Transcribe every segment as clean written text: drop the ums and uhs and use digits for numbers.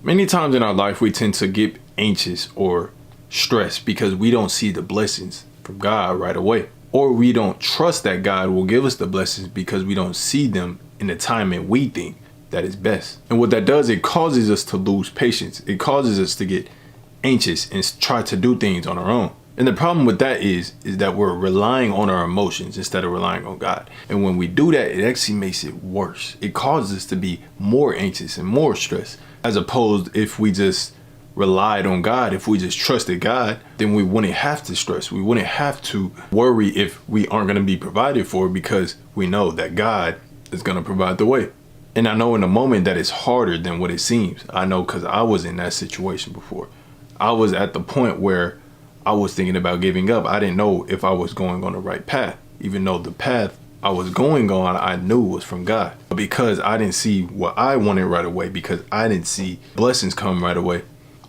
Many times in our life, we tend to get anxious or stressed because we don't see the blessings from God right away. Or we don't trust that God will give us the blessings because we don't see them in the timing we think that is best. And what that does, it causes us to lose patience. It causes us to get anxious and try to do things on our own. And the problem with that is that we're relying on our emotions instead of relying on God. And when we do that, it actually makes it worse. It causes us to be more anxious and more stressed, as opposed if we just relied on God, if we just trusted God, then we wouldn't have to stress. We wouldn't have to worry if we aren't going to be provided for, because we know that God is going to provide the way. And I know in the moment that it's harder than what it seems. I know because I was in that situation before. I was at the point where I was thinking about giving up. I didn't know if I was going on the right path, even though the path I was going on, I knew was from God. But because I didn't see what I wanted right away, because I didn't see blessings come right away,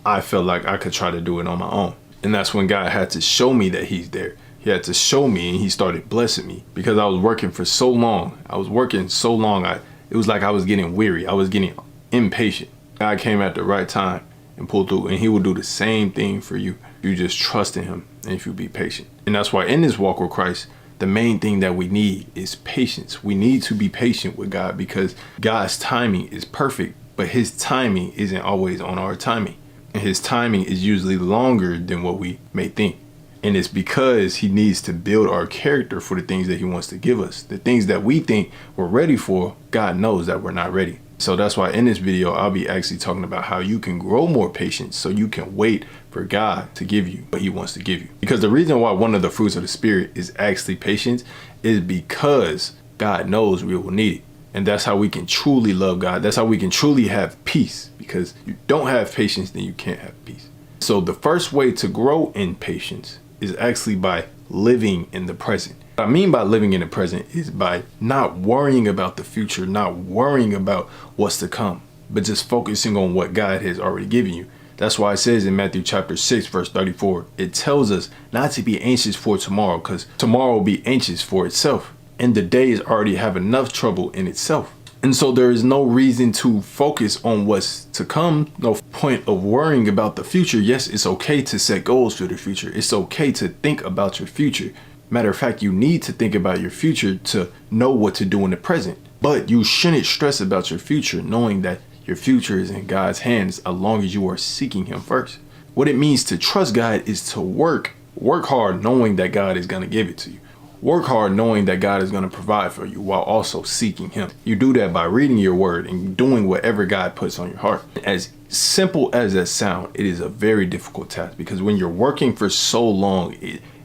I felt like I could try to do it on my own. And that's when God had to show me that he's there. He had to show me, and he started blessing me because I was working for so long. It was like I was getting weary. I was getting impatient. God came at the right time and pulled through, and he will do the same thing for you. You just trust in him and if you be patient. And that's why in this walk with Christ, the main thing that we need is patience. We need to be patient with God because God's timing is perfect, but his timing isn't always on our timing. And his timing is usually longer than what we may think. And it's because he needs to build our character for the things that he wants to give us. The things that we think we're ready for, God knows that we're not ready. So that's why in this video, I'll be actually talking about how you can grow more patience so you can wait for God to give you what he wants to give you. Because the reason why one of the fruits of the Spirit is actually patience is because God knows we will need it. And that's how we can truly love God. That's how we can truly have peace, because you don't have patience, then you can't have peace. So the first way to grow in patience is actually by living in the present. What I mean by living in the present is by not worrying about the future, not worrying about what's to come, but just focusing on what God has already given you. That's why it says in Matthew chapter 6, verse 34, it tells us not to be anxious for tomorrow, because tomorrow will be anxious for itself. And the days already have enough trouble in itself. And so there is no reason to focus on what's to come. No point of worrying about the future. Yes, it's okay to set goals for the future. It's okay to think about your future. Matter of fact, you need to think about your future to know what to do in the present. But you shouldn't stress about your future, knowing that your future is in God's hands as long as you are seeking him first. What it means to trust God is to work hard, knowing that God is going to give it to you. Work hard knowing that God is going to provide for you while also seeking him. You do that by reading your word and doing whatever God puts on your heart. As simple as that sounds, it is a very difficult task, because when you're working for so long,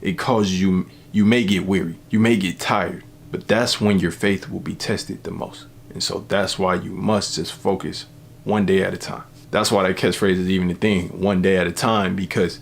it causes you may get weary, you may get tired, but that's when your faith will be tested the most. And so that's why you must just focus one day at a time. That's why that catchphrase is even a thing, one day at a time, because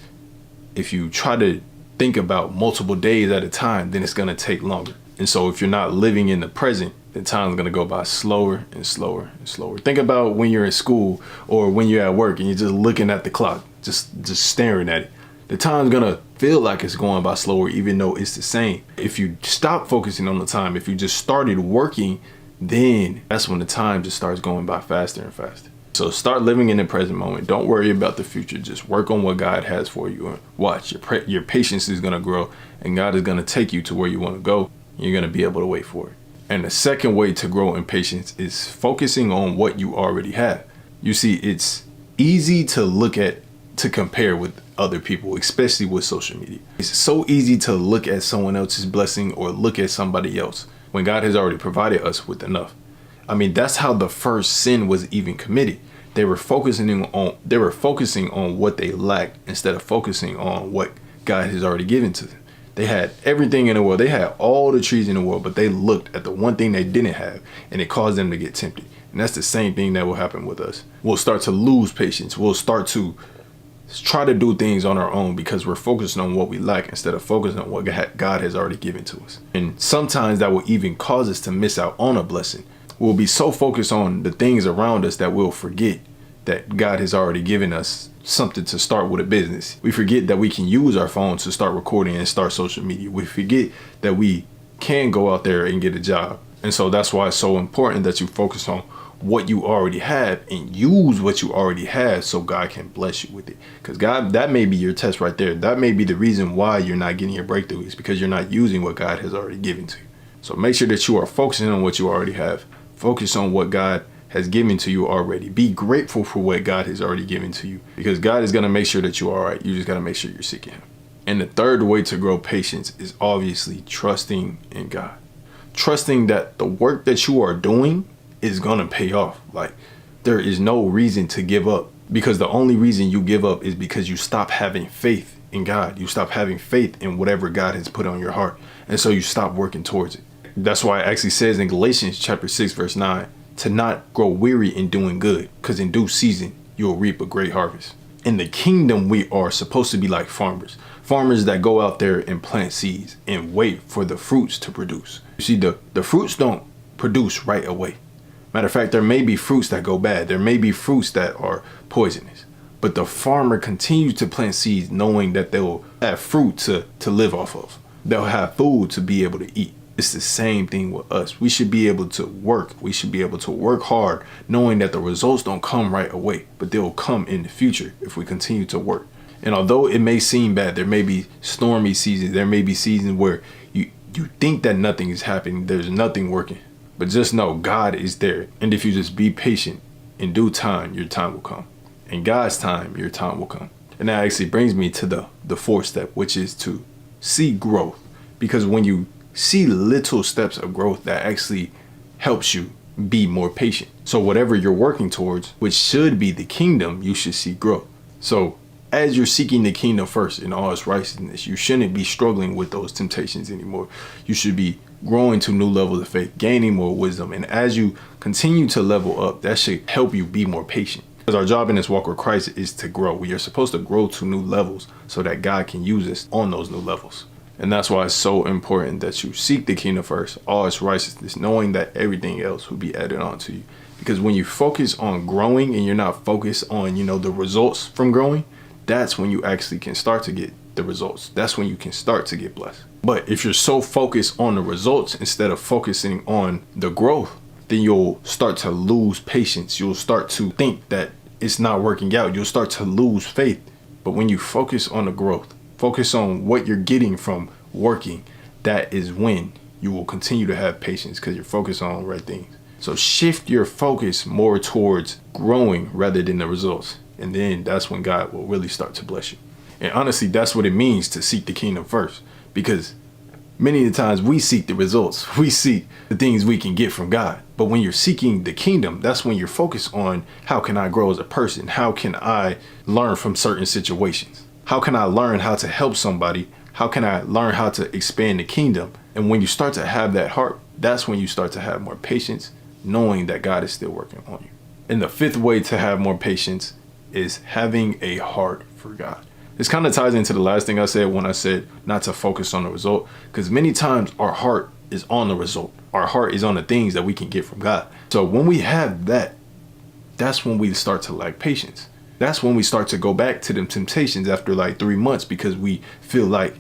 if you try to think about multiple days at a time, then it's going to take longer. And so if you're not living in the present, then time's going to go by slower and slower and slower. Think about when you're in school or when you're at work and you're just looking at the clock, just staring at it. The time's going to feel like it's going by slower, even though it's the same. If you stop focusing on the time, if you just started working, then that's when the time just starts going by faster and faster. So start living in the present moment. Don't worry about the future. Just work on what God has for you, and watch. Your patience is going to grow, and God is going to take you to where you want to go. You're going to be able to wait for it. And the second way to grow in patience is focusing on what you already have. You see, it's easy to compare with other people, especially with social media. It's so easy to look at someone else's blessing or look at somebody else when God has already provided us with enough. I mean, that's how the first sin was even committed. They were focusing on what they lacked instead of focusing on what God has already given to them. They had everything in the world. They had all the trees in the world, but they looked at the one thing they didn't have, and it caused them to get tempted. And that's the same thing that will happen with us. We'll start to lose patience. We'll start to try to do things on our own because we're focusing on what we lack instead of focusing on what God has already given to us. And sometimes that will even cause us to miss out on a blessing. We'll be so focused on the things around us that we'll forget that God has already given us something to start with a business. We forget that we can use our phones to start recording and start social media. We forget that we can go out there and get a job. And so that's why it's so important that you focus on what you already have and use what you already have so God can bless you with it. Because God, that may be your test right there. That may be the reason why you're not getting your breakthrough, is because you're not using what God has already given to you. So make sure that you are focusing on what you already have. Focus on what God has given to you already. Be grateful for what God has already given to you, because God is going to make sure that you're all right. You just got to make sure you're seeking him. And the third way to grow patience is obviously trusting in God. Trusting that the work that you are doing is going to pay off. Like, there is no reason to give up, because the only reason you give up is because you stop having faith in God. You stop having faith in whatever God has put on your heart. And so you stop working towards it. That's why it actually says in Galatians chapter 6, verse 9, to not grow weary in doing good, because in due season you'll reap a great harvest. In the kingdom, we are supposed to be like farmers that go out there and plant seeds and wait for the fruits to produce. You see, the fruits don't produce right away. Matter of fact, there may be fruits that go bad. There may be fruits that are poisonous, but the farmer continues to plant seeds knowing that they'll have fruit to live off of. They'll have food to be able to eat. It's the same thing with us. We should be able to work. We should be able to work hard, knowing that the results don't come right away, but they'll come in the future if we continue to work. And although it may seem bad, there may be stormy seasons. There may be seasons where you think that nothing is happening. There's nothing working. But just know God is there. And if you just be patient, in due time, your time will come. In God's time, your time will come. And that actually brings me to the fourth step, which is to see growth. Because when you see little steps of growth, that actually helps you be more patient. So whatever you're working towards, which should be the kingdom, you should see growth. So as you're seeking the kingdom first in all its righteousness, you shouldn't be struggling with those temptations anymore. You should be growing to new levels of faith, gaining more wisdom. And as you continue to level up, that should help you be more patient. Because our job in this walk with Christ is to grow. We are supposed to grow to new levels so that God can use us on those new levels. And that's why it's so important that you seek the kingdom first, all its righteousness, knowing that everything else will be added on to you. Because when you focus on growing and you're not focused on, the results from growing, that's when you actually can start to get the results. That's when you can start to get blessed. But if you're so focused on the results instead of focusing on the growth, then you'll start to lose patience. You'll start to think that it's not working out. You'll start to lose faith. But when you focus on the growth, focus on what you're getting from working, that is when you will continue to have patience, because you're focused on the right things. So shift your focus more towards growing rather than the results. And then that's when God will really start to bless you. And honestly, that's what it means to seek the kingdom first, because many of the times we seek the results. We seek the things we can get from God. But when you're seeking the kingdom, that's when you're focused on, how can I grow as a person? How can I learn from certain situations? How can I learn how to help somebody? How can I learn how to expand the kingdom? And when you start to have that heart, that's when you start to have more patience, knowing that God is still working on you. And the fifth way to have more patience is having a heart for God. This kind of ties into the last thing I said when I said not to focus on the result, because many times our heart is on the result. Our heart is on the things that we can get from God. So when we have that, that's when we start to lack patience. That's when we start to go back to them temptations after like 3 months, because we feel like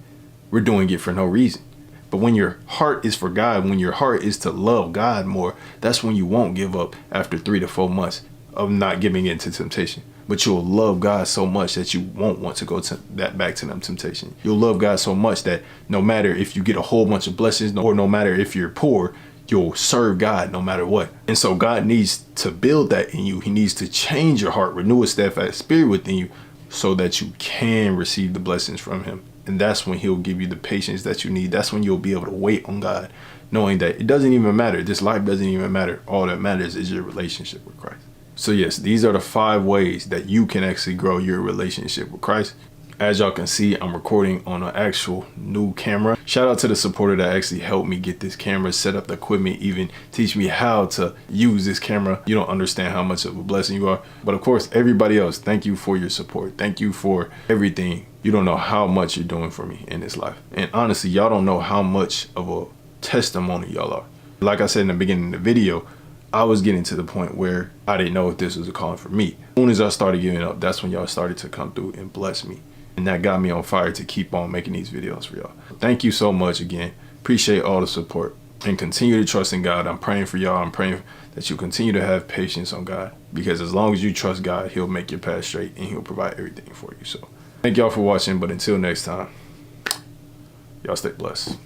we're doing it for no reason. But when your heart is for God, when your heart is to love God more, that's when you won't give up after 3 to 4 months of not giving in to temptation. But you'll love God so much that you won't want to go to back to them temptation. You'll love God so much that no matter if you get a whole bunch of blessings, or no matter if you're poor, you'll serve God no matter what. And so God needs to build that in you. He needs to change your heart, renew a steadfast spirit within you, so that you can receive the blessings from him. And that's when he'll give you the patience that you need. That's when you'll be able to wait on God, knowing that it doesn't even matter. This life doesn't even matter. All that matters is your relationship with Christ. So yes, these are the 5 ways that you can actually grow your relationship with Christ. As y'all can see, I'm recording on an actual new camera. Shout out to the supporter that actually helped me get this camera, set up the equipment, even teach me how to use this camera. You don't understand how much of a blessing you are. But of course, everybody else, thank you for your support. Thank you for everything. You don't know how much you're doing for me in this life. And honestly, y'all don't know how much of a testimony y'all are. Like I said in the beginning of the video, I was getting to the point where I didn't know if this was a calling for me. As soon as I started giving up, that's when y'all started to come through and bless me. And that got me on fire to keep on making these videos for y'all. Thank you so much again. Appreciate all the support, and continue to trust in God. I'm praying for y'all. I'm praying that you continue to have patience on God, because as long as you trust God, he'll make your path straight and he'll provide everything for you. So thank y'all for watching, but until next time, y'all stay blessed.